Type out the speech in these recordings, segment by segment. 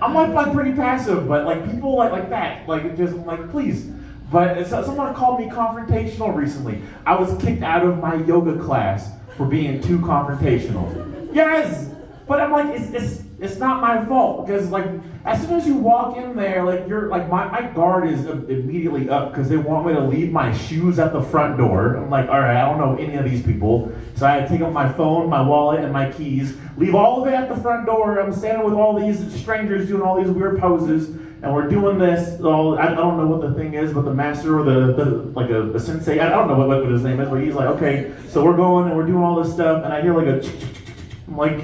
I'm like pretty passive, but like people like that, like just like please. But someone called me confrontational recently. I was kicked out of my yoga class for being too confrontational. Yes, but I'm like it's not my fault because like as soon as you walk in there, like you're like my guard is immediately up because they want me to leave my shoes at the front door. I'm like, all right, I don't know any of these people, so I had to take up my phone, my wallet, and my keys, leave all of it at the front door. I'm standing with all these strangers doing all these weird poses, and we're doing this. I don't know what the thing is, but the master or the like a sensei, I don't know what his name is, but he's like, okay, so we're going and we're doing all this stuff, and I hear like a I'm like.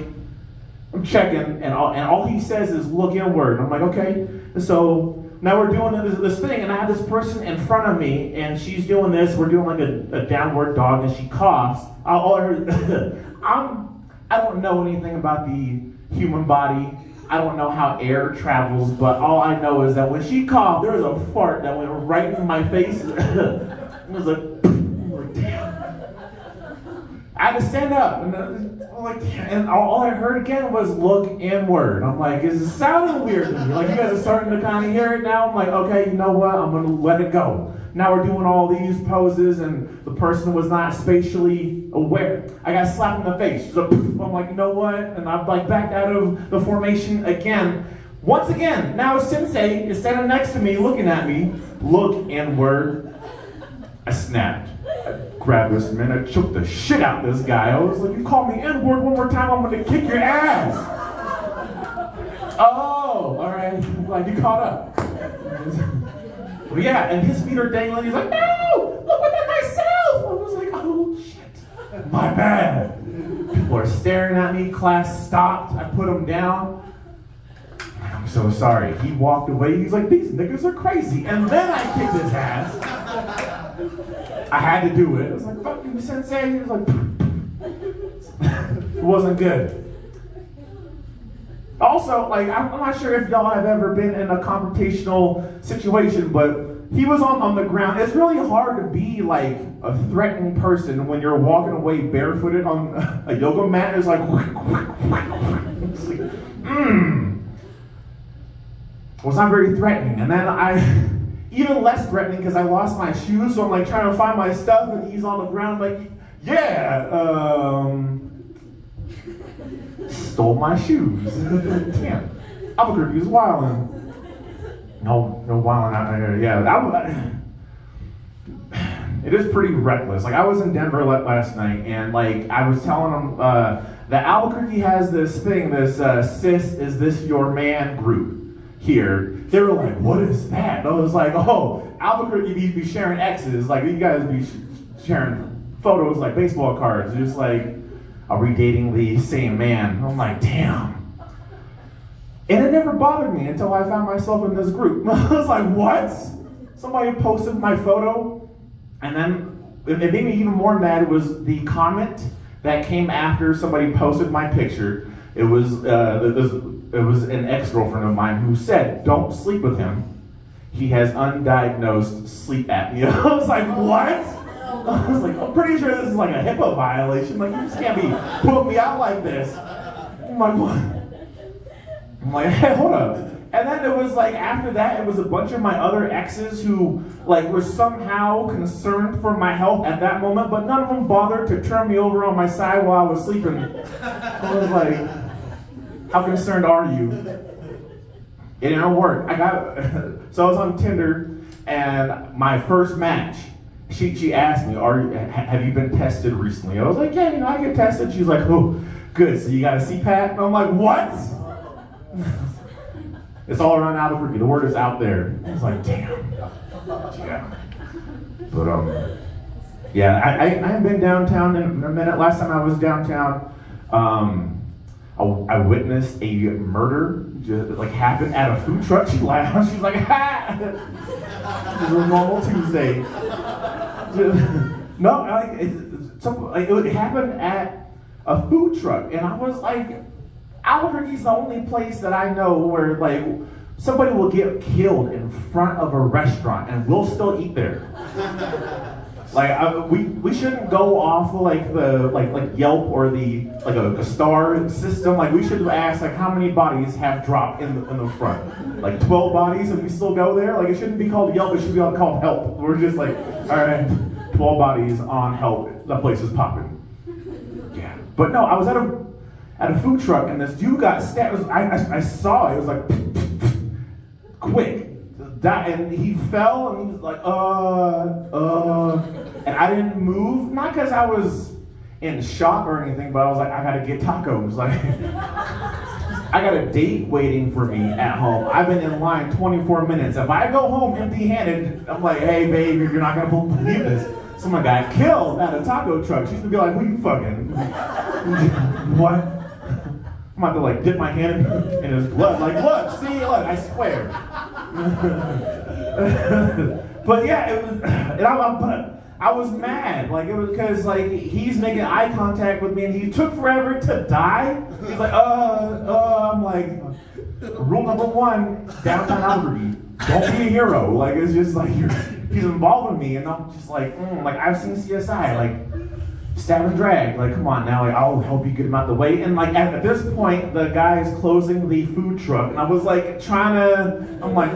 I'm checking, and all he says is look inward. I'm like, okay. So now we're doing this thing, and I have this person in front of me, and she's doing this. We're doing like a downward dog, and she coughs. I don't know anything about the human body. I don't know how air travels, but all I know is that when she coughed, there was a fart that went right in my face. It was like, damn. I had to stand up, and all I heard again was look inward. I'm like, is it sounding weird to me? Like, you guys are starting to kind of hear it now. I'm like, okay, you know what? I'm going to let it go. Now we're doing all these poses, and the person was not spatially aware. I got slapped in the face. So I'm like, you know what? And I'm like backed out of the formation again. Once again, now Sensei is standing next to me, looking at me. Look inward. I snapped. I grabbed this man, I choked the shit out of this guy. I was like, you call me N-word one more time, I'm gonna kick your ass. Oh, all right, I'm glad you caught up. Well, yeah, and his feet are dangling. He's like, no, look within myself. I was like, oh shit, my bad. People are staring at me, class stopped, I put him down. I'm so sorry. He walked away, he's like, these niggas are crazy. And then I kicked his ass. I had to do it. I was like, fuck you, Sensei. He was like, it wasn't good. Also, like, I'm not sure if y'all have ever been in a confrontational situation, but he was on the ground. It's really hard to be like a threatening person when you're walking away barefooted on a yoga mat. It's like, it's like, Well, it's not very threatening. And then even less threatening because I lost my shoes, so I'm like trying to find my stuff, and he's on the ground like, yeah, stole my shoes. Damn, Albuquerque's wildin'. No wildin' out there. Yeah, it is pretty reckless. Like I was in Denver last night, and like I was telling them that Albuquerque has this thing, this "Sis, is this your man?" group. Here, they were like, what is that? And I was like, oh, Albuquerque be sharing X's, like you guys be sharing photos like baseball cards, just like, are we dating the same man? I'm like, damn. And it never bothered me until I found myself in this group. I was like, what? Somebody posted my photo, and then it made me even more mad was the comment that came after somebody posted my picture. It was an ex-girlfriend of mine who said, don't sleep with him. He has undiagnosed sleep apnea. I was like, what? I was like, I'm pretty sure this is like a HIPAA violation. Like, you just can't be putting me out like this. I'm like, what? I'm like, hey, hold up. And then it was like, after that, it was a bunch of my other exes who like were somehow concerned for my health at that moment, but none of them bothered to turn me over on my side while I was sleeping. I was like, how concerned are you? It didn't work. So I was on Tinder, and my first match, she asked me, have you been tested recently? I was like, yeah, I get tested. She's like, oh, good, so you got a CPAP? And I'm like, what? It's all around Albuquerque. The word is out there. I was like, damn. Yeah. But, yeah, I haven't been downtown in a minute. Last time I was downtown, I witnessed a murder just like happen at a food truck. She laughed. She's like, ha! It was a normal Tuesday. No, it happened at a food truck, and I was like, Albuquerque's the only place that I know where like somebody will get killed in front of a restaurant and we'll still eat there. Like we shouldn't go off of like the like Yelp or the like a star system. Like we should ask like how many bodies have dropped in the front. Like 12 bodies, and we still go there. Like it shouldn't be called Yelp. It should be called Help. We're just like, all right, 12 bodies on Help. The place is popping. Yeah, but no, I was at a food truck, and this dude got stabbed. I saw it. It was like quick. And he fell, and he was like, and I didn't move, not because I was in shock or anything, but I was like, I gotta get tacos. Like, I got a date waiting for me at home. I've been in line 24 minutes. If I go home empty-handed, I'm like, hey, babe, you're not gonna believe this. Someone got killed at a taco truck. She's gonna be like, who you fucking? What? I'm about to like dip my hand in his blood. Like, look, see, look, I swear. But yeah, it was, and I was mad. Like it was because like he's making eye contact with me, and he took forever to die. He's like, I'm like, rule number 1, downtown Albuquerque, don't be a hero. Like it's just like he's involving me, and I'm just like I've seen CSI, like. Stab and drag, like come on now, like I'll help you get him out the way. And like at this point, the guy is closing the food truck, and I was like I'm like,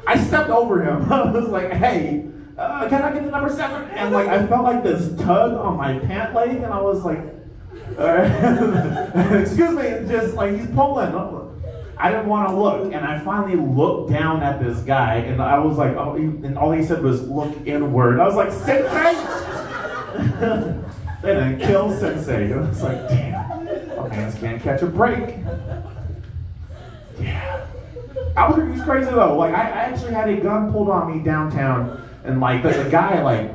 I stepped over him. I was like, hey, can I get the number 7? And like I felt like this tug on my pant leg, and I was like, excuse me, just like he's pulling. I didn't want to look, and I finally looked down at this guy, and I was like, oh, and all he said was look inward. I was like, Sensei. They didn't kill Sensei. It was like, damn, my hands can't catch a break. Yeah. Albuquerque's crazy though. Like I actually had a gun pulled on me downtown, and like the guy like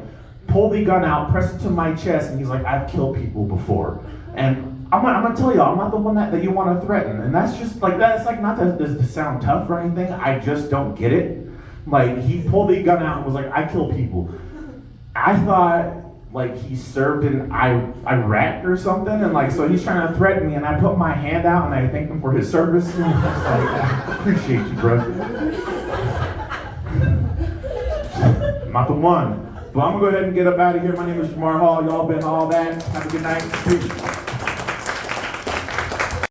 pulled the gun out, pressed it to my chest, and he's like, I've killed people before. And I'm gonna tell y'all, I'm not the one that you want to threaten. And that's just like that's like not to sound tough or anything. I just don't get it. Like he pulled the gun out and was like, I kill people. I thought like he served in Iraq or something, and like so he's trying to threaten me, and I put my hand out and I thanked him for his service. And I was like, I appreciate you, bro. I'm not the one. But I'm gonna go ahead and get up out of here. My name is Jamar Hall. Y'all been all that. Have a good night. Peace.